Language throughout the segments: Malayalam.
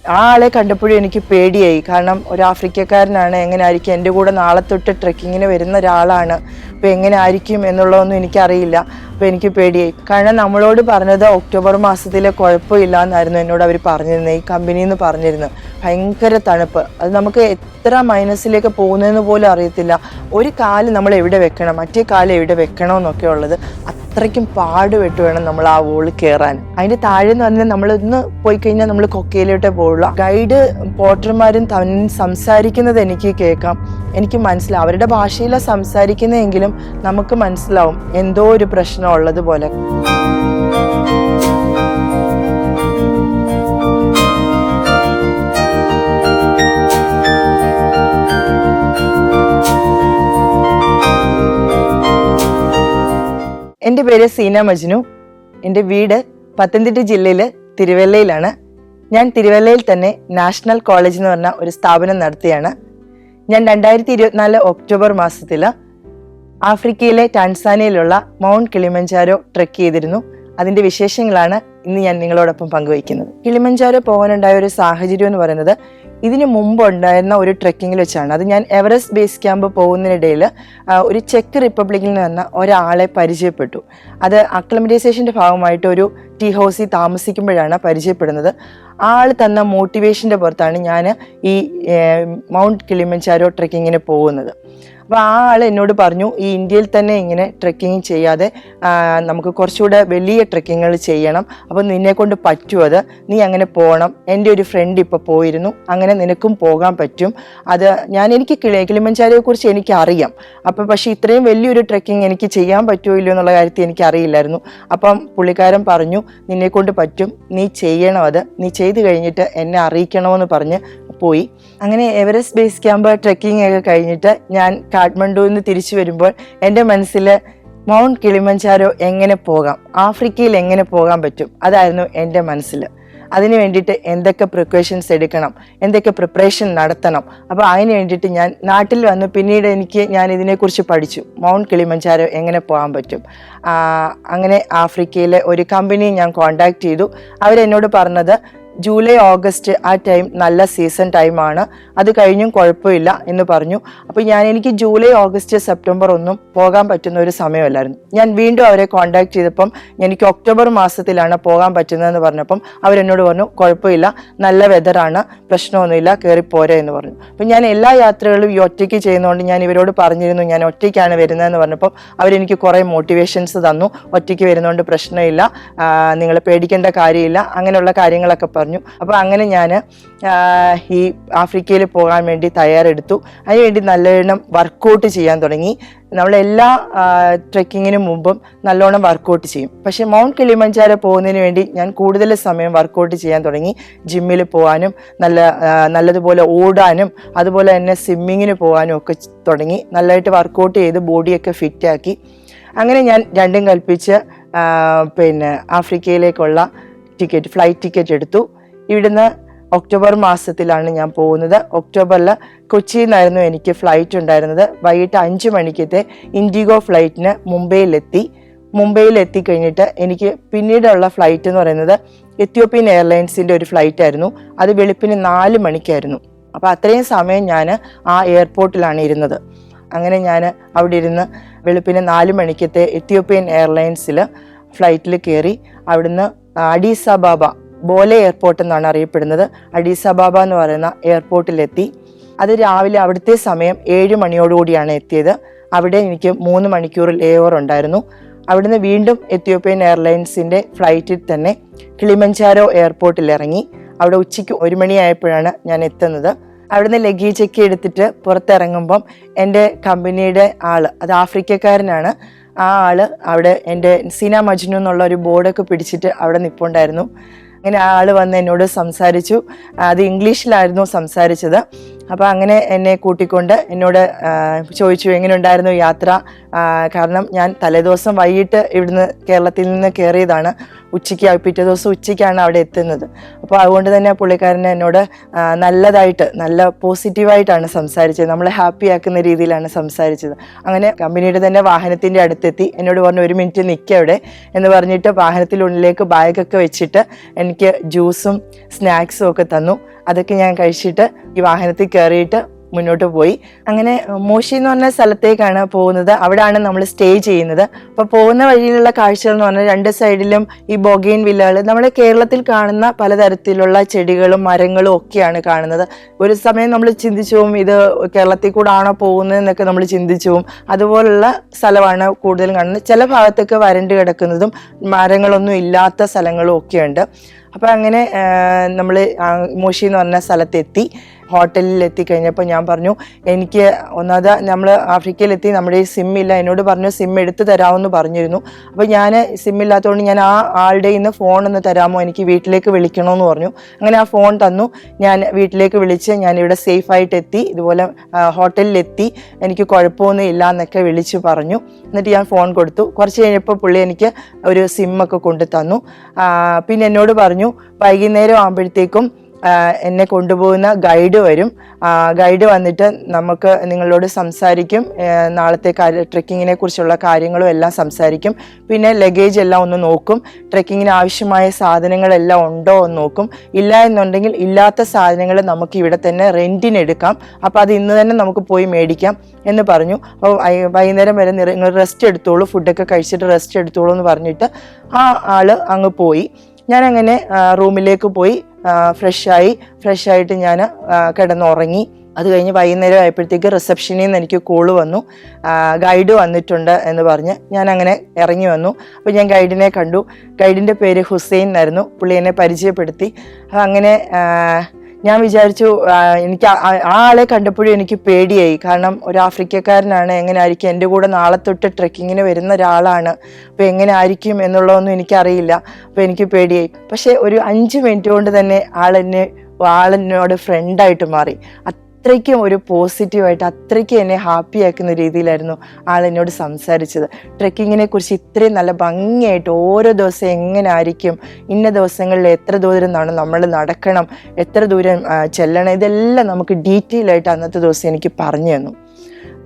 ആ ആളെ കണ്ടപ്പോഴും എനിക്ക് പേടിയായി. കാരണം ഒരു ആഫ്രിക്കക്കാരനാണ്, എങ്ങനെ ആയിരിക്കും, എൻ്റെ കൂടെ നാളെ തൊട്ട് ട്രെക്കിങ്ങിന് വരുന്ന ഒരാളാണ്, അപ്പോൾ എങ്ങനെ ആയിരിക്കും എന്നുള്ളതൊന്നും എനിക്കറിയില്ല. അപ്പോൾ എനിക്ക് പേടിയായി. കാരണം നമ്മളോട് പറഞ്ഞത് ഒക്ടോബർ മാസത്തിലെ കുഴപ്പമില്ല എന്നായിരുന്നു എന്നോട് അവർ പറഞ്ഞിരുന്നത്, ഈ കമ്പനിയിൽ നിന്ന് പറഞ്ഞിരുന്നത്. ഭയങ്കര തണുപ്പ്, അത് നമുക്ക് എത്ര മൈനസിലേക്ക് പോകുന്നതെന്ന് പോലും അറിയത്തില്ല. ഒരു കാല് നമ്മൾ എവിടെ വെക്കണം, മറ്റേ കാല് എവിടെ വെക്കണമെന്നൊക്കെ ഉള്ളത് അത്രയ്ക്കും പാടുപെട്ട് വേണം നമ്മൾ ആ വോളിൽ കയറാൻ. അതിൻ്റെ താഴെ എന്ന് പറഞ്ഞാൽ നമ്മളൊന്ന് പോയി കഴിഞ്ഞാൽ നമ്മൾ കൊക്കയിലോട്ടേ പോകുള്ളൂ. ഗൈഡ് പോർട്ടർമാരും സംസാരിക്കുന്നത് എനിക്ക് കേൾക്കാം, എനിക്ക് മനസ്സിലാവും. അവരുടെ ഭാഷയിലാണ് സംസാരിക്കുന്നതെങ്കിലും നമുക്ക് മനസ്സിലാവും എന്തോ ഒരു പ്രശ്നം ഉള്ളതുപോലെ. എൻ്റെ പേര് സീന മജ്നു. എൻ്റെ വീട് പത്തനംതിട്ട ജില്ലയിൽ തിരുവല്ലയിലാണ്. ഞാൻ തിരുവല്ലയിൽ തന്നെ നാഷണൽ കോളേജ് എന്ന് പറഞ്ഞ ഒരു സ്ഥാപനം നടത്തിയാണ്. ഞാൻ 2024 ഒക്ടോബർ മാസത്തിൽ ആഫ്രിക്കയിലെ ടാൻസാനിയയിലുള്ള മൗണ്ട് കിളിമഞ്ചാരോ ട്രെക്ക് ചെയ്തിരുന്നു. അതിൻ്റെ വിശേഷങ്ങളാണ് ഇന്ന് ഞാൻ നിങ്ങളോടൊപ്പം പങ്കുവയ്ക്കുന്നത്. കിളിമഞ്ചാരോ പോകാനുണ്ടായ ഒരു സാഹചര്യം എന്ന് പറയുന്നത് ഇതിനു മുമ്പ് ഉണ്ടായിരുന്ന ഒരു ട്രെക്കിങ്ങിൽ വെച്ചാണ്. അത് ഞാൻ എവറസ്റ്റ് ബേസ് ക്യാമ്പ് പോകുന്നതിനിടയിൽ ഒരു ചെക്ക് റിപ്പബ്ലിക്കിൽ നിന്ന് വന്ന ഒരാളെ പരിചയപ്പെട്ടു. അത് അക്ലമറ്റൈസേഷൻ്റെ ഭാഗമായിട്ട് ഒരു ടീ ഹൗസിൽ താമസിക്കുമ്പോഴാണ് പരിചയപ്പെടുന്നത്. ആൾ തന്ന മോട്ടിവേഷൻ്റെ പുറത്താണ് ഞാൻ ഈ മൗണ്ട് കിളിമഞ്ചാരോ ട്രെക്കിങ്ങിന് പോകുന്നത്. അപ്പോൾ ആ ആൾ എന്നോട് പറഞ്ഞു, ഈ ഇന്ത്യയിൽ തന്നെ ഇങ്ങനെ ട്രെക്കിങ് ചെയ്യാതെ നമുക്ക് കുറച്ചുകൂടെ വലിയ ട്രെക്കിങ്ങുകൾ ചെയ്യണം, അപ്പോൾ നിന്നെക്കൊണ്ട് പറ്റും, അത് നീ അങ്ങനെ പോകണം. എൻ്റെ ഒരു ഫ്രണ്ട് ഇപ്പോൾ പോയിരുന്നു, അങ്ങനെ നിനക്കും പോകാൻ പറ്റും. അത് എനിക്ക് കിളിമഞ്ചാരോയെക്കുറിച്ച് എനിക്ക് അറിയാം, അപ്പോൾ പക്ഷേ ഇത്രയും വലിയൊരു ട്രെക്കിങ് എനിക്ക് ചെയ്യാൻ പറ്റുമോ ഇല്ലയോ എന്നുള്ള കാര്യത്തിൽ എനിക്ക് അറിയില്ലായിരുന്നു. അപ്പം പുള്ളിക്കാരൻ പറഞ്ഞു, നിന്നെക്കൊണ്ട് പറ്റും, നീ ചെയ്യണം, അത് നീ ചെയ്ത് കഴിഞ്ഞിട്ട് എന്നെ അറിയിക്കണമെന്ന് പറഞ്ഞ് പോയി. അങ്ങനെ എവറസ്റ്റ് ബേസ് ക്യാമ്പ് ട്രെക്കിംഗ് ഒക്കെ കഴിഞ്ഞിട്ട് ഞാൻ കാഠ്മണ്ഡുവിൽ നിന്ന് തിരിച്ചു വരുമ്പോൾ എൻ്റെ മനസ്സിൽ മൗണ്ട് കിളിമഞ്ചാരോ എങ്ങനെ പോകാം, ആഫ്രിക്കയിൽ എങ്ങനെ പോകാൻ പറ്റും, അതായിരുന്നു എൻ്റെ മനസ്സിൽ. അതിന് വേണ്ടിയിട്ട് എന്തൊക്കെ പ്രിക്കോഷൻസ് എടുക്കണം, എന്തൊക്കെ പ്രിപ്പറേഷൻ നടത്തണം. അപ്പോൾ അതിന് വേണ്ടിയിട്ട് ഞാൻ നാട്ടിൽ വന്നു. പിന്നീട് ഞാൻ ഇതിനെക്കുറിച്ച് പഠിച്ചു, മൗണ്ട് കിളിമഞ്ചാരോ എങ്ങനെ പോകാൻ പറ്റും. അങ്ങനെ ആഫ്രിക്കയിലെ ഒരു കമ്പനി ഞാൻ കോണ്ടാക്ട് ചെയ്തു. അവരെന്നോട് പറഞ്ഞത് ജൂലൈ ഓഗസ്റ്റ് ആ ടൈം നല്ല സീസൺ ടൈമാണ്, അത് കഴിഞ്ഞും കുഴപ്പമില്ല എന്ന് പറഞ്ഞു. അപ്പോൾ എനിക്ക് ജൂലൈ ഓഗസ്റ്റ് സെപ്റ്റംബർ ഒന്നും പോകാൻ പറ്റുന്ന ഒരു സമയമല്ലായിരുന്നു. ഞാൻ വീണ്ടും അവരെ കോണ്ടാക്ട് ചെയ്തപ്പം എനിക്ക് ഒക്ടോബർ മാസത്തിലാണ് പോകാൻ പറ്റുന്നതെന്ന് പറഞ്ഞപ്പം അവരെന്നോട് പറഞ്ഞു, കുഴപ്പമില്ല, നല്ല വെതറാണ്, പ്രശ്നമൊന്നുമില്ല, കയറിപ്പോരെ എന്ന് പറഞ്ഞു. അപ്പം ഞാൻ എല്ലാ യാത്രകളും ഈ ഒറ്റയ്ക്ക് ചെയ്യുന്നതുകൊണ്ട് ഞാൻ ഇവരോട് പറഞ്ഞിരുന്നു ഞാൻ ഒറ്റയ്ക്കാണ് വരുന്നതെന്ന് പറഞ്ഞപ്പം അവരെനിക്ക് കുറേ മോട്ടിവേഷൻസ് തന്നു. ഒറ്റയ്ക്ക് വരുന്നതുകൊണ്ട് പ്രശ്നമില്ല, നിങ്ങൾ പേടിക്കേണ്ട കാര്യമില്ല, അങ്ങനെയുള്ള കാര്യങ്ങളൊക്കെ പറഞ്ഞു. അപ്പോൾ അങ്ങനെ ഞാൻ ഈ ആഫ്രിക്കയിൽ പോകാൻ വേണ്ടി തയ്യാറെടുത്തു. അതിനുവേണ്ടി നല്ലോണം വർക്കൗട്ട് ചെയ്യാൻ തുടങ്ങി. നമ്മളെല്ലാ ട്രെക്കിങ്ങിന് മുമ്പും നല്ലോണം വർക്കൗട്ട് ചെയ്യും. പക്ഷേ മൗണ്ട് കിളിമഞ്ചാരോ പോകുന്നതിന് വേണ്ടി ഞാൻ കൂടുതൽ സമയം വർക്കൗട്ട് ചെയ്യാൻ തുടങ്ങി. ജിമ്മിൽ പോകാനും നല്ലതുപോലെ ഓടാനും അതുപോലെ തന്നെ സ്വിമ്മിങ്ങിന് പോകാനും ഒക്കെ തുടങ്ങി. നല്ലതായിട്ട് വർക്കൗട്ട് ചെയ്ത് ബോഡിയൊക്കെ ഫിറ്റാക്കി. അങ്ങനെ ഞാൻ രണ്ടും കൽപ്പിച്ച് ആഫ്രിക്കയിലേക്കുള്ള ഫ്ലൈറ്റ് ടിക്കറ്റ് എടുത്തു. ഇവിടുന്ന് ഒക്ടോബർ മാസത്തിലാണ് ഞാൻ പോകുന്നത്. ഒക്ടോബറിൽ കൊച്ചിയിൽ നിന്നായിരുന്നു എനിക്ക് ഫ്ലൈറ്റ് ഉണ്ടായിരുന്നത്. വൈകിട്ട് 5 മണിക്കത്തെ ഇൻഡിഗോ ഫ്ലൈറ്റിന് മുംബൈയിൽ എത്തിക്കഴിഞ്ഞിട്ട് എനിക്ക് പിന്നീടുള്ള ഫ്ലൈറ്റ് എന്ന് പറയുന്നത് എത്യോപ്യൻ എയർലൈൻസിൻ്റെ ഒരു ഫ്ലൈറ്റ് ആയിരുന്നു. അത് വെളുപ്പിന് 4 മണിക്കായിരുന്നു. അപ്പോൾ അത്രയും സമയം ഞാൻ ആ എയർപോർട്ടിലാണ് ഇരുന്നത്. അങ്ങനെ ഞാൻ അവിടെ ഇരുന്ന് വെളുപ്പിന് 4 മണിക്കത്തെ എത്യോപ്യൻ എയർലൈൻസിൽ ഫ്ലൈറ്റിൽ കയറി. അവിടുന്ന് അഡീസ് അബാബ, ബോലെ എയർപോർട്ട് എന്നാണ് അറിയപ്പെടുന്നത്, അഡീസ് അബാബ എന്ന് പറയുന്ന എയർപോർട്ടിലെത്തി. അത് രാവിലെ അവിടുത്തെ സമയം 7 മണിയോടുകൂടിയാണ് എത്തിയത്. അവിടെ എനിക്ക് 3 മണിക്കൂർ ലേ ഓവർ ഉണ്ടായിരുന്നു. അവിടുന്ന് വീണ്ടും എത്യോപ്യൻ എയർലൈൻസിൻ്റെ ഫ്ലൈറ്റിൽ തന്നെ കിളിമഞ്ചാരോ എയർപോർട്ടിൽ ഇറങ്ങി. അവിടെ ഉച്ചയ്ക്ക് 1 മണിയായപ്പോഴാണ് ഞാൻ എത്തുന്നത്. അവിടുന്ന് ലഗേജൊക്കെ എടുത്തിട്ട് പുറത്തിറങ്ങുമ്പം എൻ്റെ കമ്പനിയുടെ ആൾ, അത് ആഫ്രിക്കക്കാരനാണ്, ആ ആള് അവിടെ എൻ്റെ സീന മജ്നു എന്നുള്ള ഒരു ബോർഡൊക്കെ പിടിച്ചിട്ട് അവിടെ നിൽപ്പുണ്ടായിരുന്നു. അങ്ങനെ ആ ആൾ വന്ന് എന്നോട് സംസാരിച്ചു. അത് ഇംഗ്ലീഷിലായിരുന്നു സംസാരിച്ചത്. അപ്പോൾ അങ്ങനെ എന്നെ കൂട്ടിക്കൊണ്ട് എന്നോട് ചോദിച്ചു എങ്ങനെ ഉണ്ടായിരുന്നു യാത്ര. കാരണം ഞാൻ തലേദിവസം വൈകിട്ട് ഇവിടുന്ന് കേരളത്തിൽ നിന്ന് കയറിയതാണ്. പിറ്റേ ദിവസം ഉച്ചയ്ക്കാണ് അവിടെ എത്തുന്നത്. അപ്പോൾ അതുകൊണ്ട് തന്നെ പുള്ളിക്കാരൻ എന്നോട് നല്ലതായിട്ട് നല്ല പോസിറ്റീവായിട്ടാണ് സംസാരിച്ചത്. നമ്മളെ ഹാപ്പി ആക്കുന്ന രീതിയിലാണ് സംസാരിച്ചത്. അങ്ങനെ കമ്പനിയുടെ തന്നെ വാഹനത്തിൻ്റെ അടുത്തെത്തി എന്നോട് പറഞ്ഞു 1 മിനിറ്റ് നിൽക്കുക അവിടെ എന്ന് പറഞ്ഞിട്ട് വാഹനത്തിനുള്ളിലേക്ക് ബാഗൊക്കെ വെച്ചിട്ട് എനിക്ക് ജ്യൂസും സ്നാക്സും ഒക്കെ തന്നു. അതൊക്കെ ഞാൻ കഴിച്ചിട്ട് ഈ വാഹനത്തിൽ കയറിയിട്ട് മുന്നോട്ട് പോയി. അങ്ങനെ മോശി എന്ന് പറഞ്ഞ സ്ഥലത്തേക്കാണ് പോകുന്നത്. അവിടെയാണ് നമ്മൾ സ്റ്റേ ചെയ്യുന്നത്. അപ്പോൾ പോകുന്ന വഴിയിലുള്ള കാഴ്ചകൾ എന്ന് പറഞ്ഞാൽ 2 സൈഡിലും ഈ ബൊഗെയിൻ വില്ലകൾ, നമ്മുടെ കേരളത്തിൽ കാണുന്ന പലതരത്തിലുള്ള ചെടികളും മരങ്ങളും ഒക്കെയാണ് കാണുന്നത്. ഒരു സമയം നമ്മൾ ചിന്തിച്ചു പോവും ഇത് കേരളത്തിൽ കൂടെ ആണോ പോകുന്നതെന്നൊക്കെ നമ്മൾ ചിന്തിച്ചു പോവും. അതുപോലുള്ള സ്ഥലമാണ് കൂടുതലും കാണുന്നത്. ചില ഭാഗത്തൊക്കെ വരണ്ട് കിടക്കുന്നതും മരങ്ങളൊന്നും ഇല്ലാത്ത സ്ഥലങ്ങളും ഒക്കെയുണ്ട്. അപ്പോൾ അങ്ങനെ നമ്മൾ മോശി എന്ന് പറഞ്ഞ സ്ഥലത്തെത്തി. ഹോട്ടലിൽ എത്തിക്കഴിഞ്ഞപ്പോൾ ഞാൻ പറഞ്ഞു എനിക്ക് ഒന്നാമത് നമ്മൾ ആഫ്രിക്കയിലെത്തി നമ്മുടെ ഈ സിം ഇല്ല. എന്നോട് പറഞ്ഞു സിം എടുത്ത് തരാമെന്ന് പറഞ്ഞിരുന്നു. അപ്പോൾ ഞാൻ സിം ഇല്ലാത്തതുകൊണ്ട് ഞാൻ ആ ആളുടെ ഇന്ന് ഫോൺ ഒന്ന് തരാമോ, എനിക്ക് വീട്ടിലേക്ക് വിളിക്കണമെന്ന് പറഞ്ഞു. അങ്ങനെ ആ ഫോൺ തന്നു. ഞാൻ വീട്ടിലേക്ക് വിളിച്ച് ഞാനിവിടെ സേഫായിട്ട് എത്തി, ഇതുപോലെ ഹോട്ടലിലെത്തി, എനിക്ക് കുഴപ്പമൊന്നും ഇല്ല എന്നൊക്കെ വിളിച്ച് പറഞ്ഞു. എന്നിട്ട് ഞാൻ ഫോൺ കൊടുത്തു. കുറച്ച് കഴിഞ്ഞപ്പോൾ പുള്ളി എനിക്ക് ഒരു സിമ്മൊക്കെ കൊണ്ടു തന്നു. പിന്നെ എന്നോട് പറഞ്ഞു വൈകുന്നേരം ആകുമ്പോഴത്തേക്കും എന്നെ കൊണ്ടുപോകുന്ന ഗൈഡ് വരും. ഗൈഡ് വന്നിട്ട് നമുക്ക് നിങ്ങളോട് സംസാരിക്കും, നാളത്തെ ട്രെക്കിങ്ങിനെ കുറിച്ചുള്ള കാര്യങ്ങളും എല്ലാം സംസാരിക്കും. പിന്നെ ലഗേജ് എല്ലാം ഒന്ന് നോക്കും, ട്രെക്കിങ്ങിന് ആവശ്യമായ സാധനങ്ങളെല്ലാം ഉണ്ടോ എന്ന് നോക്കും. ഇല്ല എന്നുണ്ടെങ്കിൽ ഇല്ലാത്ത സാധനങ്ങൾ നമുക്ക് ഇവിടെ തന്നെ റെൻറ്റിനെടുക്കാം, അപ്പോൾ അത് ഇന്ന് തന്നെ നമുക്ക് പോയി മേടിക്കാം എന്ന് പറഞ്ഞു. അപ്പോൾ വൈകുന്നേരം വരെ നിങ്ങൾ റെസ്റ്റ് എടുത്തോളൂ, ഫുഡൊക്കെ കഴിച്ചിട്ട് റെസ്റ്റ് എടുത്തോളൂ എന്ന് പറഞ്ഞിട്ട് ആ ആള് അങ്ങ് പോയി. ഞാനങ്ങനെ റൂമിലേക്ക് പോയി ഫ്രഷായിട്ട് ഞാൻ കിടന്നുറങ്ങി. അത് കഴിഞ്ഞ് വൈകുന്നേരം ആയപ്പോഴത്തേക്ക് റിസപ്ഷനിൽ നിന്ന് എനിക്ക് കോള് വന്നു, ഗൈഡ് വന്നിട്ടുണ്ട് എന്ന് പറഞ്ഞ്. ഞാൻ അങ്ങനെ ഇറങ്ങി വന്നു. അപ്പോൾ ഞാൻ ഗൈഡിനെ കണ്ടു. ഗൈഡിൻ്റെ പേര് ഹുസൈൻ എന്നായിരുന്നു. പുള്ളി എന്നെ പരിചയപ്പെടുത്തി. അങ്ങനെ ഞാൻ വിചാരിച്ചു, എനിക്ക് ആ ആളെ കണ്ടപ്പോഴും എനിക്ക് പേടിയായി. കാരണം ഒരു ആഫ്രിക്കക്കാരനാണ്, എങ്ങനെ ആയിരിക്കും, എൻ്റെ കൂടെ നാളെ തൊട്ട് ട്രെക്കിങ്ങിന് വരുന്ന ഒരാളാണ്, അപ്പോൾ എങ്ങനെ ആയിരിക്കും എന്നുള്ളതൊന്നും എനിക്കറിയില്ല. അപ്പോൾ എനിക്ക് പേടിയായി. പക്ഷേ ഒരു 5 മിനിറ്റ് കൊണ്ട് തന്നെ ആളെന്നോട് ഫ്രണ്ടായിട്ട് മാറി. അത്രയ്ക്കും ഒരു പോസിറ്റീവായിട്ട് അത്രയ്ക്കും എന്നെ ഹാപ്പി ആക്കുന്ന രീതിയിലായിരുന്നു ആളെന്നോട് സംസാരിച്ചത്. ട്രെക്കിങ്ങിനെ കുറിച്ച് ഇത്രയും നല്ല ഭംഗിയായിട്ട് ഓരോ ദിവസം എങ്ങനെ ആയിരിക്കും, ഇന്ന ദിവസങ്ങളിൽ എത്ര ദൂരം നമ്മൾ നടക്കണം, എത്ര ദൂരം ചെല്ലണം, ഇതെല്ലാം നമുക്ക് ഡീറ്റെയിൽ ആയിട്ട് അന്നത്തെ ദിവസം എനിക്ക് പറഞ്ഞു തന്നു.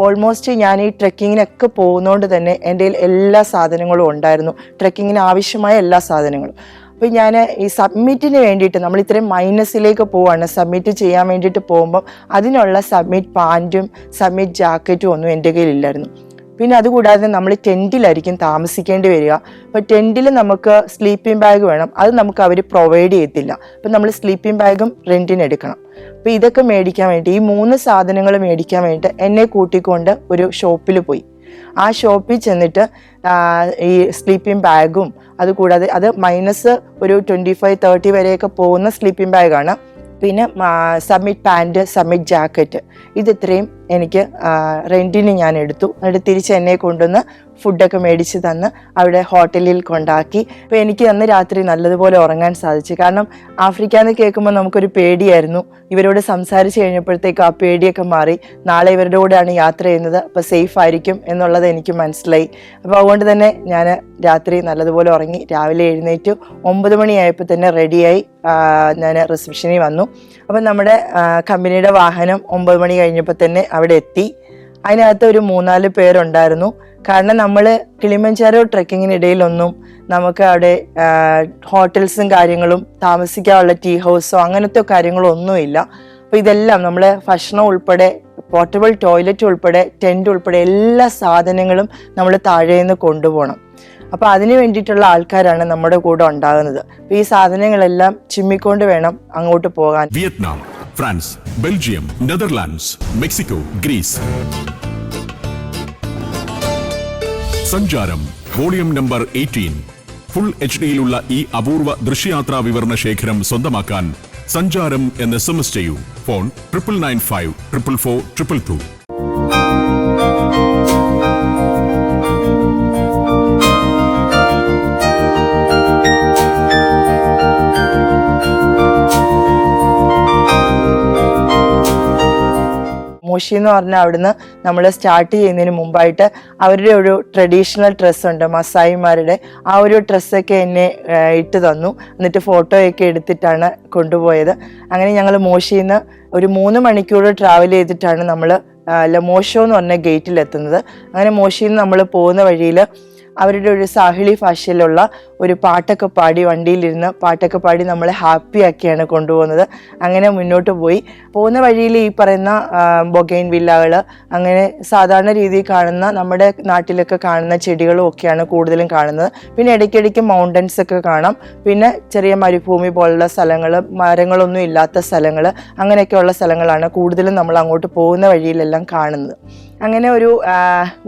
ഓൾമോസ്റ്റ് ഞാൻ ഈ ട്രെക്കിങ്ങിനൊക്കെ പോകുന്നതുകൊണ്ട് തന്നെ എൻ്റെ എല്ലാ സാധനങ്ങളും ഉണ്ടായിരുന്നു, ട്രെക്കിങ്ങിന് ആവശ്യമായ എല്ലാ സാധനങ്ങളും. അപ്പോൾ ഞാൻ ഈ സബ്മിറ്റിന് വേണ്ടിയിട്ട് നമ്മൾ ഇത്രയും മൈനസിലേക്ക് പോവാണ്, സബ്മിറ്റ് ചെയ്യാൻ വേണ്ടിയിട്ട് പോകുമ്പം അതിനുള്ള സബ്മിറ്റ് പാൻറ്റും സബ്മിറ്റ് ജാക്കറ്റും ഒന്നും എൻ്റെ കയ്യിലില്ലായിരുന്നു. പിന്നെ അതുകൂടാതെ നമ്മൾ ടെൻറ്റിലായിരിക്കും താമസിക്കേണ്ടി വരിക. അപ്പോൾ ടെൻറ്റിൽ നമുക്ക് സ്ലീപ്പിംഗ് ബാഗ് വേണം, അത് നമുക്ക് അവർ പ്രൊവൈഡ് ചെയ്യത്തില്ല. അപ്പം നമ്മൾ സ്ലീപ്പിംഗ് ബാഗും റെൻറ്റിന് എടുക്കണം. അപ്പോൾ ഇതൊക്കെ മേടിക്കാൻ വേണ്ടി, ഈ 3 സാധനങ്ങൾ മേടിക്കാൻ വേണ്ടിയിട്ട് എന്നെ കൂട്ടിക്കൊണ്ട് ഒരു ഷോപ്പിൽ പോയി. ആ ഷോപ്പിൽ ചെന്നിട്ട് ഈ സ്ലീപ്പിംഗ് ബാഗും അതുകൂടാതെ അത് മൈനസ് ഒരു 25-30 വരെയൊക്കെ പോകുന്ന സ്ലീപ്പിംഗ് ബാഗാണ്. പിന്നെ സബ്മിറ്റ് പാൻറ്റ്, സബ്മിറ്റ് ജാക്കറ്റ്, ഇതിത്രയും എനിക്ക് റെൻറ്റിന് ഞാൻ എടുത്തു. എന്നിട്ട് തിരിച്ച് എന്നെ കൊണ്ടുവന്ന് ഫുഡൊക്കെ മേടിച്ച് തന്ന് അവിടെ ഹോട്ടലിൽ കൊണ്ടാക്കി. അപ്പോൾ എനിക്ക് അന്ന് രാത്രി നല്ലതുപോലെ ഉറങ്ങാൻ സാധിച്ചു. കാരണം ആഫ്രിക്ക എന്ന് കേൾക്കുമ്പോൾ നമുക്കൊരു പേടിയായിരുന്നു. ഇവരോട് സംസാരിച്ച് കഴിഞ്ഞപ്പോഴത്തേക്ക് ആ പേടിയൊക്കെ മാറി. നാളെ ഇവരുടെ കൂടെയാണ് യാത്ര ചെയ്യുന്നത്, അപ്പോൾ സേഫ് ആയിരിക്കും എന്നുള്ളത് എനിക്ക് മനസ്സിലായി. അപ്പോൾ അതുകൊണ്ട് തന്നെ ഞാൻ രാത്രി നല്ലതുപോലെ ഉറങ്ങി. രാവിലെ എഴുന്നേറ്റ് 9 മണിയായപ്പോൾ തന്നെ റെഡിയായി ഞാൻ റിസപ്ഷനിൽ വന്നു. അപ്പം നമ്മുടെ കമ്പനിയുടെ വാഹനം 9 മണി കഴിഞ്ഞപ്പോൾ തന്നെ അവിടെ എത്തി. അതിനകത്ത് ഒരു 3-4 പേരുണ്ടായിരുന്നു. കാരണം നമ്മൾ കിളിമഞ്ചാരോ ട്രെക്കിങ്ങിനിടയിലൊന്നും നമുക്ക് അവിടെ ഹോട്ടൽസും കാര്യങ്ങളും താമസിക്കാനുള്ള ടീ ഹൗസോ അങ്ങനത്തെ കാര്യങ്ങളൊന്നുമില്ല. അപ്പോൾ ഇതെല്ലാം നമ്മൾ ഭക്ഷണം ഉൾപ്പെടെ, പോർട്ടബിൾ ടോയ്ലറ്റ് ഉൾപ്പെടെ, ടെൻറ്റ് ഉൾപ്പെടെ എല്ലാ സാധനങ്ങളും നമ്മൾ താഴേന്ന് കൊണ്ടുപോകണം. അപ്പോൾ അതിന് വേണ്ടിയിട്ടുള്ള ആൾക്കാരാണ് നമ്മുടെ കൂടെ ഉണ്ടാകുന്നത്. അപ്പോൾ ഈ സാധനങ്ങളെല്ലാം ചിമ്മിക്കൊണ്ട് വേണം അങ്ങോട്ട് പോകാൻ. Vietnam, France, Belgium, Netherlands, Mexico, Greece. Sancharam volume number 18. Full HD-യിലുള്ള ഈ അപൂർവ ദൃശ്യയാത്രാ വിവരണ ശേഖരം സ്വന്തമാക്കാൻ സഞ്ചാരം എന്ന് SMS ചെയ്യൂ. ഫോൺ 9995 444 222. മോഷി എന്ന് പറഞ്ഞാൽ അവിടുന്ന് നമ്മൾ സ്റ്റാർട്ട് ചെയ്യുന്നതിന് മുമ്പായിട്ട് അവരുടെ ഒരു ട്രഡീഷണൽ ഡ്രസ്സുണ്ട് മസായിമാരുടെ, ആ ഒരു ഡ്രസ്സൊക്കെ എന്നെ ഇട്ട് തന്നു. എന്നിട്ട് ഫോട്ടോയൊക്കെ എടുത്തിട്ടാണ് കൊണ്ടുപോയത്. അങ്ങനെ ഞങ്ങൾ മോഷിയിൽ നിന്ന് ഒരു 3 മണിക്കൂർ ട്രാവൽ ചെയ്തിട്ടാണ് നമ്മൾ ലമോഷോ എന്ന് പറഞ്ഞ ഗേറ്റിലെത്തുന്നത്. അങ്ങനെ മോഷിയിൽ നിന്ന് നമ്മൾ പോകുന്ന വഴിയിൽ അവരുടെ ഒരു സാഹിളി ഭാഷയിലുള്ള ഒരു പാട്ടൊക്കെ പാടി, വണ്ടിയിലിരുന്ന് പാട്ടൊക്കെ പാടി നമ്മളെ ഹാപ്പി ആക്കിയാണ് കൊണ്ടുപോകുന്നത്. അങ്ങനെ മുന്നോട്ട് പോയി. പോകുന്ന വഴിയിൽ ഈ പറയുന്ന ബൊഗൈൻ വില്ലകൾ, അങ്ങനെ സാധാരണ രീതിയിൽ കാണുന്ന നമ്മുടെ നാട്ടിലൊക്കെ കാണുന്ന ചെടികളും ഒക്കെയാണ് കൂടുതലും കാണുന്നത്. പിന്നെ ഇടയ്ക്കിടയ്ക്ക് മൗണ്ടൻസ് ഒക്കെ കാണാം. പിന്നെ ചെറിയ മരുഭൂമി പോലുള്ള സ്ഥലങ്ങൾ, മരങ്ങളൊന്നും ഇല്ലാത്ത സ്ഥലങ്ങൾ, അങ്ങനെയൊക്കെയുള്ള സ്ഥലങ്ങളാണ് കൂടുതലും നമ്മൾ അങ്ങോട്ട് പോകുന്ന വഴിയിലെല്ലാം കാണുന്നത്. അങ്ങനെ ഒരു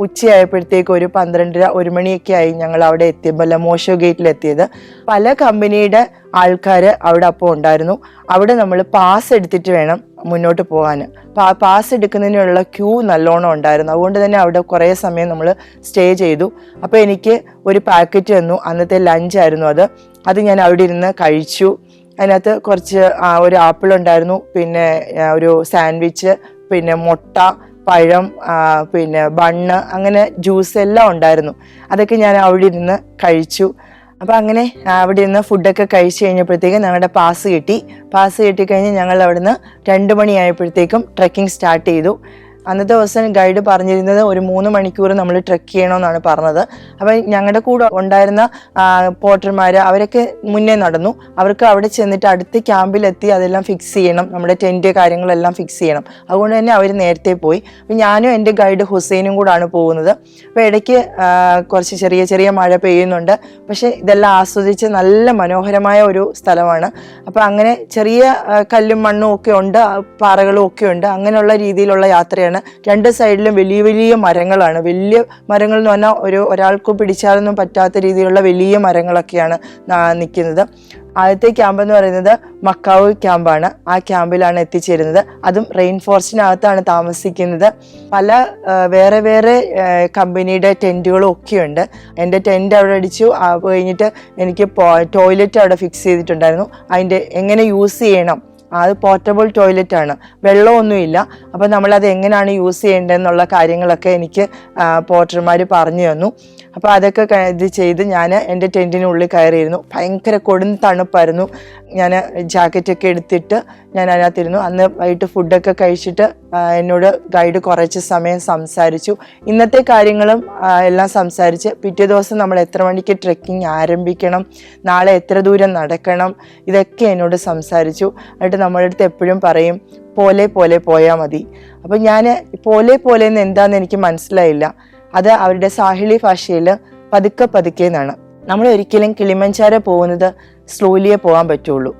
ഉച്ചയായപ്പോഴത്തേക്ക് ഒരു 12:30-1 മണിയൊക്കെ ആയി ഞങ്ങൾ അവിടെ എത്തിയപ്പോൾ ലമോഷോ ഗേറ്റിലെത്തിയത്. പല കമ്പനിയുടെ ആൾക്കാർ അവിടെ അപ്പോൾ ഉണ്ടായിരുന്നു. അവിടെ നമ്മൾ പാസ് എടുത്തിട്ട് വേണം മുന്നോട്ട് പോകാൻ. പാസ് എടുക്കുന്നതിനുള്ള ക്യൂ നല്ലോണം ഉണ്ടായിരുന്നു. അതുകൊണ്ട് തന്നെ അവിടെ കുറേ സമയം നമ്മൾ സ്റ്റേ ചെയ്തു. അപ്പോൾ എനിക്ക് ഒരു പാക്കറ്റ് തന്നു. അന്നത്തെ ലഞ്ചായിരുന്നു അത് ഞാൻ അവിടെ ഇരുന്ന് കഴിച്ചു. അതിനകത്ത് കുറച്ച് ഒരു ആപ്പിൾ ഉണ്ടായിരുന്നു, പിന്നെ ഒരു സാൻഡ്വിച്ച്, പിന്നെ മുട്ട, പഴം, പിന്നെ ബണ്ണ്, അങ്ങനെ ജ്യൂസ് എല്ലാം ഉണ്ടായിരുന്നു. അതൊക്കെ ഞാൻ അവിടെ ഇരുന്ന് കഴിച്ചു. അപ്പോൾ അങ്ങനെ അവിടെ നിന്ന് ഫുഡൊക്കെ കഴിച്ച് കഴിഞ്ഞപ്പോഴത്തേക്കും ഞങ്ങളുടെ പാസ് കിട്ടിക്കഴിഞ്ഞ് ഞങ്ങൾ അവിടെ നിന്ന് 2 മണിയായപ്പോഴത്തേക്കും ട്രെക്കിംഗ് സ്റ്റാർട്ട് ചെയ്തു. അന്നത്തെ ദിവസം ഗൈഡ് പറഞ്ഞിരുന്നത് ഒരു 3 മണിക്കൂർ നമ്മൾ ട്രെക്ക് ചെയ്യണമെന്നാണ് പറഞ്ഞത്. അപ്പം ഞങ്ങളുടെ കൂടെ ഉണ്ടായിരുന്ന പോർട്ടർമാർ അവരൊക്കെ മുന്നേ നടന്നു. അവർക്ക് അവിടെ ചെന്നിട്ട് അടുത്ത ക്യാമ്പിലെത്തി അതെല്ലാം ഫിക്സ് ചെയ്യണം, നമ്മുടെ ടെൻറ്റ് കാര്യങ്ങളെല്ലാം ഫിക്സ് ചെയ്യണം. അതുകൊണ്ട് തന്നെ അവർ നേരത്തെ പോയി. അപ്പം ഞാനും എൻ്റെ ഗൈഡ് ഹുസൈനും കൂടാണ് പോകുന്നത്. അപ്പോൾ ഇടയ്ക്ക് കുറച്ച് ചെറിയ ചെറിയ മഴ പെയ്യുന്നുണ്ട്. പക്ഷേ ഇതെല്ലാം ആസ്വദിച്ച് നല്ല മനോഹരമായ ഒരു സ്ഥലമാണ്. അപ്പോൾ അങ്ങനെ ചെറിയ കല്ലും മണ്ണും ഒക്കെ ഉണ്ട്, പാറകളും ഒക്കെ ഉണ്ട്. അങ്ങനെയുള്ള രീതിയിലുള്ള യാത്രയാണ്. 2 സൈഡിലും വലിയ വലിയ മരങ്ങളാണ്. വലിയ മരങ്ങൾ എന്ന് പറഞ്ഞാൽ ഒരാൾക്ക് പിടിച്ചാലൊന്നും പറ്റാത്ത രീതിയിലുള്ള വലിയ മരങ്ങളൊക്കെയാണ് നിൽക്കുന്നത്. ആദ്യത്തെ ക്യാമ്പ് എന്ന് പറയുന്നത് മക്കാവ് ക്യാമ്പാണ്. ആ ക്യാമ്പിലാണ് എത്തിച്ചേരുന്നത്. അതും റെയിൻ ഫോറസ്റ്റിനകത്താണ് താമസിക്കുന്നത്. പല വേറെ വേറെ കമ്പനിയുടെ ടെൻറ്റുകളും ഒക്കെയുണ്ട്. എൻ്റെ ടെൻറ്റ് അവിടെ അടിച്ചു. കഴിഞ്ഞിട്ട് എനിക്ക് ടോയ്ലറ്റ് അവിടെ ഫിക്സ് ചെയ്തിട്ടുണ്ടായിരുന്നു. അതിൻ്റെ എങ്ങനെ യൂസ് ചെയ്യണം, അത് പോർട്ടബിൾ ടോയ്ലറ്റ് ആണ്, വെള്ളമൊന്നുമില്ല. അപ്പോൾ നമ്മളത് എങ്ങനെയാണ് യൂസ് ചെയ്യേണ്ടതെന്നുള്ള കാര്യങ്ങളൊക്കെ എനിക്ക് പോർട്ടർമാർ പറഞ്ഞു തന്നു. അപ്പോൾ അതൊക്കെ ഇത് ചെയ്ത് ഞാൻ എൻ്റെ ടെൻറ്റിനുള്ളിൽ കയറിയിരുന്നു. ഭയങ്കര കൊടും തണുപ്പായിരുന്നു. ഞാൻ ജാക്കറ്റൊക്കെ എടുത്തിട്ട് ഞാൻ അതിനകത്തിരുന്നു. അന്ന് വൈകിട്ട് ഫുഡൊക്കെ കഴിച്ചിട്ട് എന്നോട് ഗൈഡ് കുറച്ച് സമയം സംസാരിച്ചു. ഇന്നത്തെ കാര്യങ്ങളും എല്ലാം സംസാരിച്ച് പിറ്റേ ദിവസം നമ്മൾ എത്ര മണിക്ക് ട്രെക്കിംഗ് ആരംഭിക്കണം, നാളെ എത്ര ദൂരം നടക്കണം, ഇതൊക്കെ എന്നോട് സംസാരിച്ചു. എന്നിട്ട് നമ്മളുടെ അടുത്ത് എപ്പോഴും പറയും പോലെ പോയാൽ മതി. അപ്പം ഞാൻ പോലെ എന്ന് എന്താണെന്ന് എനിക്ക് മനസ്സിലായില്ല. അത് അവരുടെ സാഹിളി ഭാഷയിൽ പതുക്കെ എന്നാണ്. നമ്മൾ ഒരിക്കലും കിളിമഞ്ചാരോ പോകുന്നത് സ്ലോലിയേ പോകാൻ പറ്റുള്ളൂ,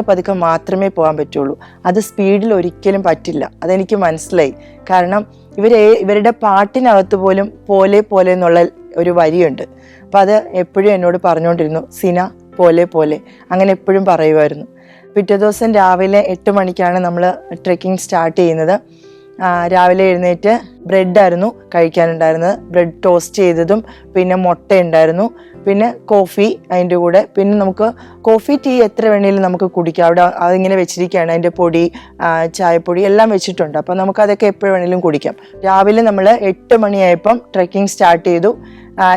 പതുക്കെ മാത്രമേ പോകാൻ പറ്റുള്ളൂ. അത് സ്പീഡിൽ ഒരിക്കലും പറ്റില്ല. അതെനിക്ക് മനസ്സിലായി. കാരണം ഇവരുടെ പാട്ടിനകത്ത് പോലും പോലെ എന്നുള്ള ഒരു വരിയുണ്ട്. അപ്പം അത് എപ്പോഴും എന്നോട് പറഞ്ഞുകൊണ്ടിരുന്നു, സിന പോലെ അങ്ങനെ എപ്പോഴും പറയുമായിരുന്നു. പിറ്റേ ദിവസം രാവിലെ 8 മണിക്കാണ് നമ്മൾ ട്രെക്കിംഗ് സ്റ്റാർട്ട് ചെയ്യുന്നത്. രാവിലെ എഴുന്നേറ്റ് ബ്രെഡായിരുന്നു കഴിക്കാനുണ്ടായിരുന്നത്. ബ്രെഡ് ടോസ്റ്റ് ചെയ്തതും പിന്നെ മുട്ട ഉണ്ടായിരുന്നു, പിന്നെ കോഫി അതിൻ്റെ കൂടെ. പിന്നെ നമുക്ക് കോഫി ടീ എത്ര വേണേലും നമുക്ക് കുടിക്കാം. അവിടെ അതിങ്ങനെ വെച്ചിരിക്കുകയാണ്, അതിൻ്റെ പൊടി, ചായപ്പൊടി എല്ലാം വെച്ചിട്ടുണ്ട്. അപ്പം നമുക്കതൊക്കെ എപ്പോഴും വേണേലും കുടിക്കാം. രാവിലെ നമ്മൾ 8 മണിയായപ്പം ട്രെക്കിംഗ് സ്റ്റാർട്ട് ചെയ്തു.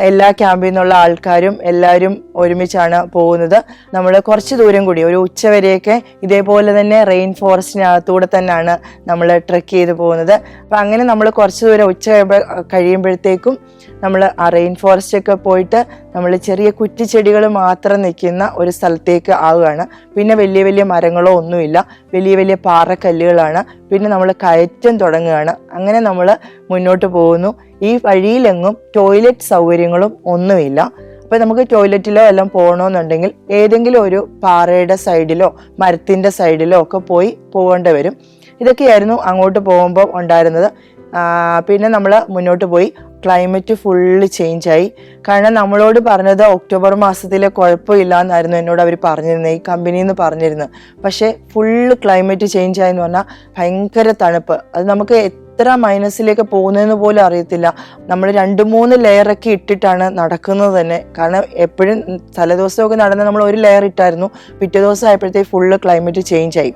എല്ലാ ക്യാമ്പിൽ നിന്നുള്ള ആൾക്കാരും എല്ലാവരും ഒരുമിച്ചാണ് പോകുന്നത്. നമ്മൾ കുറച്ച് ദൂരം കൂടി ഒരു ഉച്ചവരെയൊക്കെ ഇതേപോലെ തന്നെ റെയിൻ ഫോറസ്റ്റിനകത്തൂടെ തന്നെയാണ് നമ്മൾ ട്രെക്ക് ചെയ്ത് പോകുന്നത്. അപ്പം അങ്ങനെ നമ്മൾ കുറച്ച് ദൂരം ഉച്ച കഴിയുമ്പോഴത്തേക്കും നമ്മൾ ആ റെയിൻ ഫോറസ്റ്റൊക്കെ പോയിട്ട് നമ്മൾ ചെറിയ കുറ്റിച്ചെടികൾ മാത്രം നിൽക്കുന്ന ഒരു സ്ഥലത്തേക്ക് ആവുകയാണ്. പിന്നെ വലിയ വലിയ മരങ്ങളോ ഒന്നുമില്ല, വലിയ വലിയ പാറക്കല്ലുകളാണ്. പിന്നെ നമ്മൾ കയറ്റം തുടങ്ങുകയാണ്. അങ്ങനെ നമ്മൾ മുന്നോട്ട് പോകുന്നു. ഈ വഴിയിലെങ്ങും ടോയ്ലറ്റ് സൗകര്യങ്ങളും ഒന്നുമില്ല. അപ്പോൾ നമുക്ക് ടോയ്ലറ്റിലോ എല്ലാം പോകണമെന്നുണ്ടെങ്കിൽ ഏതെങ്കിലും ഒരു പാറയുടെ സൈഡിലോ മരത്തിൻ്റെ സൈഡിലോ ഒക്കെ പോകേണ്ടി വരും. ഇതൊക്കെയായിരുന്നു അങ്ങോട്ട് പോകുമ്പോൾ ഉണ്ടായിരുന്നത്. പിന്നെ നമ്മൾ മുന്നോട്ട് പോയി. ക്ലൈമറ്റ് ഫുള്ള് ചേഞ്ചായി. കാരണം നമ്മളോട് പറഞ്ഞത് ഒക്ടോബർ മാസത്തിലെ കുഴപ്പമില്ല എന്നായിരുന്നു എന്നോട് അവർ പറഞ്ഞിരുന്നത്, ഈ കമ്പനിയിൽ നിന്ന് പറഞ്ഞിരുന്നത്. പക്ഷേ ഫുള്ള് ക്ലൈമറ്റ് ചേഞ്ചായെന്ന് പറഞ്ഞാൽ ഭയങ്കര തണുപ്പ്. അത് നമുക്ക് എത്ര മൈനസിലേക്ക് പോകുന്നതെന്ന് പോലും അറിയത്തില്ല. നമ്മൾ 2-3 ലെയറൊക്കെ ഇട്ടിട്ടാണ് നടക്കുന്നത് തന്നെ. കാരണം എപ്പോഴും തലേദിവസമൊക്കെ നടന്ന് നമ്മൾ ഒരു ലെയർ ഇട്ടായിരുന്നു. പിറ്റേ ദിവസം ആയപ്പോഴത്തേക്ക് ഫുള്ള് ക്ലൈമറ്റ് ചേഞ്ചായി.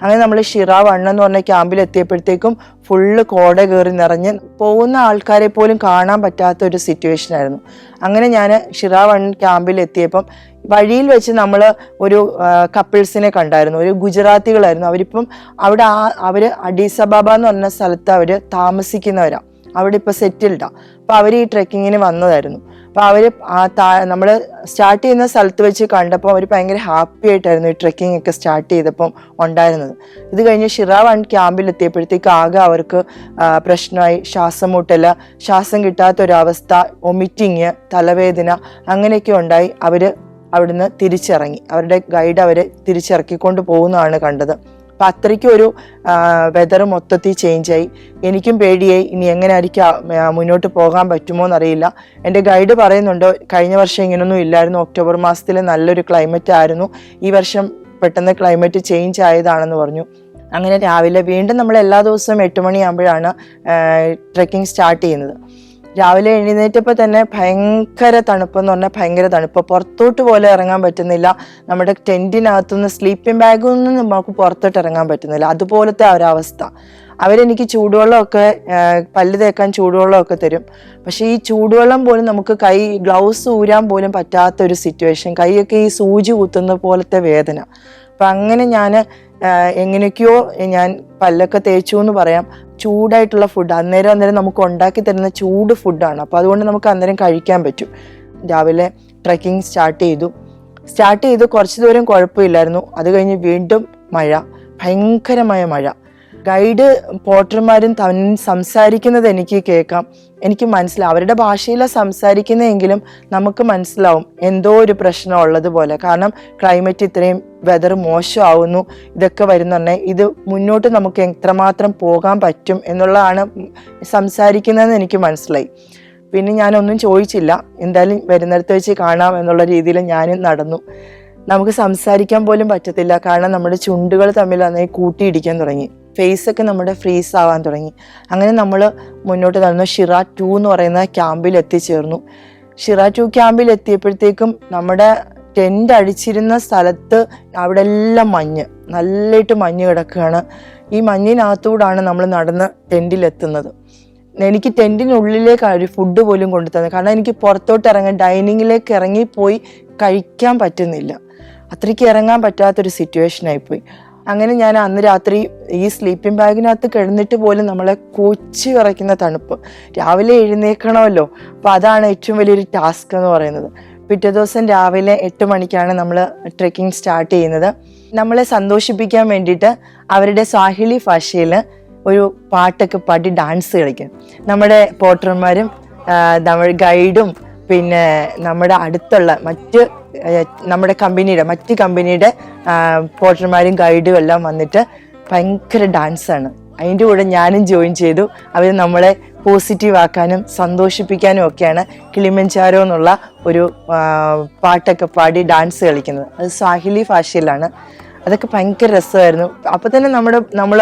അങ്ങനെ നമ്മൾ ഷിറ 1 എന്ന് പറഞ്ഞ ക്യാമ്പിൽ എത്തിയപ്പോഴത്തേക്കും ഫുള്ള് കോട കയറി നിറഞ്ഞ് പോകുന്ന ആൾക്കാരെ പോലും കാണാൻ പറ്റാത്ത ഒരു സിറ്റുവേഷൻ ആയിരുന്നു. അങ്ങനെ ഞാൻ ഷിറ 1 ക്യാമ്പിൽ എത്തിയപ്പം വഴിയിൽ വെച്ച് നമ്മൾ ഒരു കപ്പിൾസിനെ കണ്ടായിരുന്നു. ഒരു ഗുജറാത്തികളായിരുന്നു. അവരിപ്പം അവിടെ അവർ അഡീസ് അബാബ എന്ന് പറഞ്ഞ സ്ഥലത്ത് അവർ താമസിക്കുന്നവരാണ്. അവിടെ ഇപ്പോൾ സെറ്റിൽഡാണ്. അപ്പോൾ അവർ ഈ ട്രെക്കിങ്ങിന് വന്നതായിരുന്നു. അപ്പോൾ അവർ നമ്മൾ സ്റ്റാർട്ട് ചെയ്യുന്ന സ്ഥലത്ത് വെച്ച് കണ്ടപ്പോൾ അവർ ഭയങ്കര ഹാപ്പി ആയിട്ടായിരുന്നു ഈ ട്രെക്കിംഗ് ഒക്കെ സ്റ്റാർട്ട് ചെയ്തപ്പം ഉണ്ടായിരുന്നത്. ഇത് കഴിഞ്ഞ് ഷിറ 1 ക്യാമ്പിൽ എത്തിയപ്പോഴത്തേക്ക് ആകെ അവർക്ക് പ്രശ്നമായി. ശ്വാസം മുട്ടൽ, ശ്വാസം കിട്ടാത്തൊരവസ്ഥ, വൊമിറ്റിങ്, തലവേദന അങ്ങനെയൊക്കെ ഉണ്ടായി. അവർ അവിടുന്ന് തിരിച്ചിറങ്ങി. അവരുടെ ഗൈഡ് അവരെ തിരിച്ചിറക്കിക്കൊണ്ട് പോകുന്നതാണ് കണ്ടത്. അപ്പം അത്രയ്ക്കും ഒരു വെതർ മൊത്തത്തിൽ ചേഞ്ചായി. എനിക്കും പേടിയായി, ഇനി എങ്ങനെ ആയിരിക്കും മുന്നോട്ട് പോകാൻ പറ്റുമോ എന്നറിയില്ല. എൻ്റെ ഗൈഡ് പറയുന്നുണ്ട് കഴിഞ്ഞ വർഷം ഇങ്ങനൊന്നും ഇല്ലായിരുന്നു, ഒക്ടോബർ മാസത്തിൽ നല്ലൊരു ക്ലൈമറ്റ് ആയിരുന്നു, ഈ വർഷം പെട്ടെന്ന് ക്ലൈമറ്റ് ചേഞ്ച് ആയതാണെന്ന് പറഞ്ഞു. അങ്ങനെ രാവിലെ വീണ്ടും നമ്മൾ എല്ലാ ദിവസവും 8 മണിയാകുമ്പോഴാണ് ട്രെക്കിംഗ് സ്റ്റാർട്ട് ചെയ്യുന്നത്. രാവിലെ എഴുന്നേറ്റപ്പോൾ തന്നെ ഭയങ്കര തണുപ്പെന്ന് പറഞ്ഞാൽ ഭയങ്കര തണുപ്പ്. പുറത്തോട്ട് പോലെ ഇറങ്ങാൻ പറ്റുന്നില്ല. നമ്മുടെ ടെൻറ്റിനകത്തുനിന്ന് സ്ലീപ്പിംഗ് ബാഗിൽ നിന്ന് നമുക്ക് പുറത്തോട്ട് ഇറങ്ങാൻ പറ്റുന്നില്ല. അതുപോലത്തെ ഒരവസ്ഥ. അവരെനിക്ക് ചൂടുവെള്ളമൊക്കെ, പല്ല് തേക്കാൻ ചൂടുവെള്ളമൊക്കെ തരും. പക്ഷേ ഈ ചൂടുവെള്ളം പോലും നമുക്ക് ഗ്ലൗസ് ഊരാൻ പോലും പറ്റാത്തൊരു സിറ്റുവേഷൻ. കൈയൊക്കെ ഈ സൂചി കുത്തുന്ന പോലത്തെ വേദന. അപ്പം അങ്ങനെ ഞാൻ എങ്ങനെയൊക്കെയോ ഞാൻ പല്ലൊക്കെ തേച്ചു എന്ന് പറയാം. ചൂടായിട്ടുള്ള ഫുഡ് അന്നേരം നമുക്ക് ഉണ്ടാക്കി തരുന്ന ചൂട് ഫുഡാണ്. അപ്പോൾ അതുകൊണ്ട് നമുക്ക് അന്നേരം കഴിക്കാൻ പറ്റും. രാവിലെ ട്രെക്കിംഗ് സ്റ്റാർട്ട് ചെയ്തു. കുറച്ച് ദൂരം കുഴപ്പമില്ലായിരുന്നു. അത് കഴിഞ്ഞ് വീണ്ടും മഴ, ഭയങ്കരമായ മഴ. ഗൈഡ് പോർട്ടർമാരും സംസാരിക്കുന്നത് എനിക്ക് കേൾക്കാം, എനിക്ക് മനസ്സിലാവും. അവരുടെ ഭാഷയിലാണ് സംസാരിക്കുന്നതെങ്കിലും നമുക്ക് മനസ്സിലാവും എന്തോ ഒരു പ്രശ്നം ഉള്ളതുപോലെ. കാരണം ക്ലൈമറ്റ് ഇത്രയും വെതർ മോശമാവുന്നു, ഇതൊക്കെ വരുന്നുണ്ടേ ഇത് മുന്നോട്ട് നമുക്ക് എത്രമാത്രം പോകാൻ പറ്റും എന്നുള്ളതാണ് സംസാരിക്കുന്നതെന്ന് എനിക്ക് മനസ്സിലായി. പിന്നെ ഞാനൊന്നും ചോദിച്ചില്ല, എന്തായാലും വരുന്നിടത്ത് വെച്ച് കാണാം എന്നുള്ള രീതിയിൽ ഞാൻ നടന്നു. നമുക്ക് സംസാരിക്കാൻ പോലും പറ്റത്തില്ല, കാരണം നമ്മുടെ ചുണ്ടുകൾ തമ്മിൽ അന്നേരം കൂട്ടിയിടിക്കാൻ തുടങ്ങി. ഫേസൊക്കെ നമ്മുടെ ഫ്രീസ് ആവാൻ തുടങ്ങി. അങ്ങനെ നമ്മൾ മുന്നോട്ട് നടന്നു. ഷിറ 2 എന്ന് പറയുന്ന ക്യാമ്പിൽ എത്തിച്ചേർന്നു. ഷിറ 2 ക്യാമ്പിൽ എത്തിയപ്പോഴത്തേക്കും നമ്മുടെ ടെൻ്റ് അടിച്ചിരുന്ന സ്ഥലത്ത് അവിടെ എല്ലാം നല്ലതായിട്ട് മഞ്ഞ് കിടക്കുകയാണ്. ഈ മഞ്ഞിനകത്തൂടാണ് നമ്മൾ നടന്ന് ടെൻറ്റിലെത്തുന്നത്. എനിക്ക് ടെൻറ്റിനുള്ളിലേക്ക് ഒരു ഫുഡ് പോലും കൊണ്ടു തന്നത്. കാരണം എനിക്ക് പുറത്തോട്ട് ഡൈനിങ്ങിലേക്ക് ഇറങ്ങിപ്പോയി കഴിക്കാൻ പറ്റുന്നില്ല. അത്രയ്ക്ക് ഇറങ്ങാൻ പറ്റാത്തൊരു സിറ്റുവേഷനായിപ്പോയി. അങ്ങനെ ഞാൻ അന്ന് രാത്രി ഈ സ്ലീപ്പിംഗ് ബാഗിനകത്ത് കിടന്നിട്ട് പോലും നമ്മളെ കൊച്ചി വിറയ്ക്കുന്ന തണുപ്പ്. രാവിലെ എഴുന്നേൽക്കണമല്ലോ, അപ്പോൾ അതാണ് ഏറ്റവും വലിയൊരു ടാസ്ക് എന്ന് പറയുന്നത്. പിറ്റേ ദിവസം രാവിലെ 8 മണിക്കാണ് നമ്മൾ ട്രെക്കിംഗ് സ്റ്റാർട്ട് ചെയ്യുന്നത്. നമ്മളെ സന്തോഷിപ്പിക്കാൻ വേണ്ടിയിട്ട് അവരുടെ സ്വാഹിലി ഭാഷയിൽ ഒരു പാട്ടൊക്കെ പാടി ഡാൻസ് കളിക്കും. നമ്മുടെ പോർട്ടർമാരും നമ്മുടെ ഗൈഡും പിന്നെ നമ്മുടെ അടുത്തുള്ള നമ്മുടെ മറ്റ് കമ്പനിയുടെ പോർട്ടർമാരും ഗൈഡും എല്ലാം വന്നിട്ട് ഭയങ്കര ഡാൻസാണ്. അതിൻ്റെ കൂടെ ഞാനും ജോയിൻ ചെയ്തു. അവർ നമ്മളെ പോസിറ്റീവ് ആക്കാനും സന്തോഷിപ്പിക്കാനും ഒക്കെയാണ് കിളിമഞ്ചാരോ എന്നുള്ള ഒരു പാട്ടൊക്കെ പാടി ഡാൻസ് കളിക്കുന്നത്. അത് സ്വാഹിലി ഭാഷയിലാണ്. അതൊക്കെ ഭയങ്കര രസമായിരുന്നു. അപ്പോൾ തന്നെ നമ്മൾ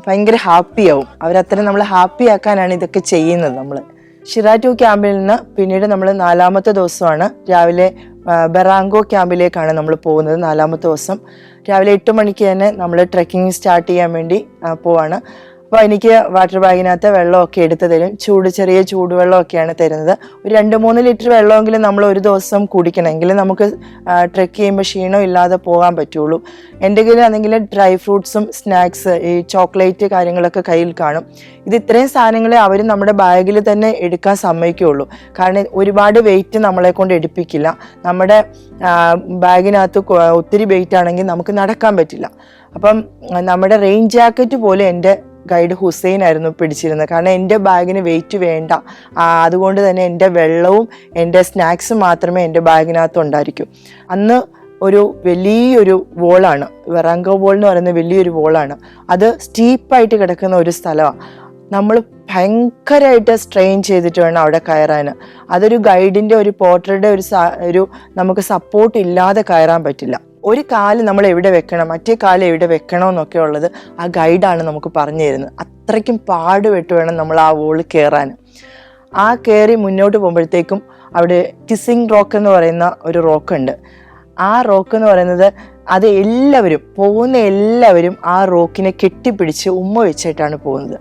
ഭയങ്കര ഹാപ്പിയാവും. അവരത്രയും നമ്മളെ ഹാപ്പി ആക്കാനാണ് ഇതൊക്കെ ചെയ്യുന്നത്. നമ്മൾ ഷിറ 2 ക്യാമ്പിൽ നിന്ന് പിന്നീട് നമ്മൾ 4ാമത്തെ ദിവസമാണ് രാവിലെ ബെറാങ്കോ ക്യാമ്പിലേക്കാണ് നമ്മൾ പോകുന്നത്. 4ാമത്തെ ദിവസം രാവിലെ 8 മണിക്ക് തന്നെ നമ്മൾ ട്രെക്കിംഗ് സ്റ്റാർട്ട് ചെയ്യാൻ വേണ്ടി പോവാണ്. അപ്പോൾ എനിക്ക് വാട്ടർ ബാഗിനകത്ത് വെള്ളമൊക്കെ എടുത്ത് തരും. ചെറിയ ചൂടുവെള്ളമൊക്കെയാണ് തരുന്നത്. ഒരു 2-3 ലിറ്റർ വെള്ളമെങ്കിലും നമ്മൾ ഒരു ദിവസം കുടിക്കണമെങ്കിൽ നമുക്ക് ട്രെക്ക് ചെയ്യുമ്പോൾ ക്ഷീണം ഇല്ലാതെ പോകാൻ പറ്റുള്ളൂ. എൻ്റെ കയ്യിലാണെങ്കിൽ ഡ്രൈ ഫ്രൂട്ട്സും സ്നാക്സ്, ഈ ചോക്ലേറ്റ് കാര്യങ്ങളൊക്കെ കയ്യിൽ കാണും. ഇത് ഇത്രയും സാധനങ്ങളെ അവർ നമ്മുടെ ബാഗിൽ തന്നെ എടുക്കാൻ സമ്മതിക്കുകയുള്ളൂ. കാരണം ഒരുപാട് വെയിറ്റ് നമ്മളെ കൊണ്ട് എടുപ്പിക്കില്ല. നമ്മുടെ ബാഗിനകത്ത് ഒത്തിരി വെയിറ്റ് ആണെങ്കിൽ നമുക്ക് നടക്കാൻ പറ്റില്ല. അപ്പം നമ്മുടെ റെയിൻ ജാക്കറ്റ് പോലെ എൻ്റെ ഗൈഡ് ഹുസൈൻ ആയിരുന്നു പിടിച്ചിരുന്നത്. കാരണം എൻ്റെ ബാഗിന് വെയിറ്റ് വേണ്ട, അതുകൊണ്ട് തന്നെ എൻ്റെ വെള്ളവും എൻ്റെ സ്നാക്സും മാത്രമേ എൻ്റെ ബാഗിനകത്ത് ഉണ്ടായിരിക്കൂ. അന്ന് ഒരു വലിയൊരു വോളാണ്, വെറാങ്കോ വോൾ എന്ന് പറയുന്ന വലിയൊരു വോളാണ്. അത് സ്റ്റീപ്പായിട്ട് കിടക്കുന്ന ഒരു സ്ഥലമാണ്. നമ്മൾ ഭയങ്കരമായിട്ട് സ്ട്രെയിൻ ചെയ്തിട്ട് വേണം അവിടെ കയറാൻ. അതൊരു ഗൈഡിൻ്റെ ഒരു പോർട്ടറുടെ ഒരു നമുക്ക് സപ്പോർട്ട് ഇല്ലാതെ കയറാൻ പറ്റില്ല. ഒരു കാല് നമ്മൾ എവിടെ വെക്കണം, മറ്റേ കാല് എവിടെ വെക്കണമെന്നൊക്കെ ഉള്ളത് ആ ഗൈഡാണ് നമുക്ക് പറഞ്ഞു തരുന്നത്. അത്രയ്ക്കും പാടുപെട്ട് വേണം നമ്മൾ ആ വോള് കയറാൻ. കയറി മുന്നോട്ട് പോകുമ്പോഴത്തേക്കും അവിടെ കിസിംഗ് റോക്ക് എന്ന് പറയുന്ന ഒരു റോക്കുണ്ട്. ആ റോക്ക് എന്ന് പറയുന്നത് അത് പോകുന്ന എല്ലാവരും ആ റോക്കിനെ കെട്ടിപ്പിടിച്ച് ഉമ്മ വെച്ചിട്ടാണ് പോകുന്നത്.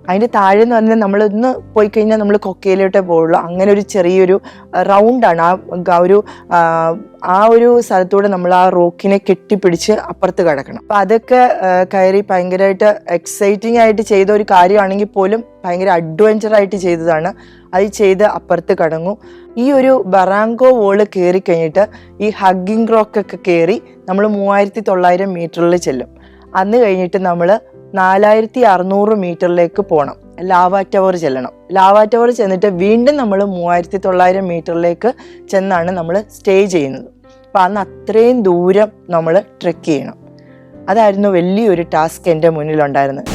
അതിൻ്റെ താഴെ എന്ന് പറഞ്ഞാൽ നമ്മളൊന്ന് പോയി കഴിഞ്ഞാൽ നമ്മൾ കൊക്കയിലോട്ടേ പോകുള്ളൂ. അങ്ങനെ ഒരു ചെറിയൊരു റൗണ്ടാണ് ആ ഒരു സ്ഥലത്തൂടെ നമ്മൾ ആ റോക്കിനെ കെട്ടിപ്പിടിച്ച് അപ്പുറത്ത് കിടക്കണം. അപ്പം അതൊക്കെ കയറി ഭയങ്കരമായിട്ട് എക്സൈറ്റിംഗ് ആയിട്ട് ചെയ്ത ഒരു കാര്യമാണെങ്കിൽ പോലും ഭയങ്കര അഡ്വഞ്ചറായിട്ട് ചെയ്തതാണ്. അത് ചെയ്ത് അപ്പുറത്ത് കടങ്ങും. ഈ ഒരു ബറാങ്കോ വോള് കയറി കഴിഞ്ഞിട്ട് ഈ ഹഗ്ഗിങ് റോക്കൊക്കെ കയറി നമ്മൾ 3900 മീറ്ററിൽ ചെല്ലും. അന്ന് കഴിഞ്ഞിട്ട് നമ്മൾ 4600 മീറ്ററിലേക്ക് പോകണം, ലാവ ടവർ ചെല്ലണം. ലാവ ടവർ ചെന്നിട്ട് വീണ്ടും നമ്മൾ 3900 മീറ്ററിലേക്ക് ചെന്നാണ് നമ്മൾ സ്റ്റേ ചെയ്യുന്നത്. അപ്പം അന്ന് അത്രയും ദൂരം നമ്മൾ ട്രെക്ക് ചെയ്യണം. അതായിരുന്നു വലിയൊരു ടാസ്ക് എൻ്റെ മുന്നിലുണ്ടായിരുന്നത്.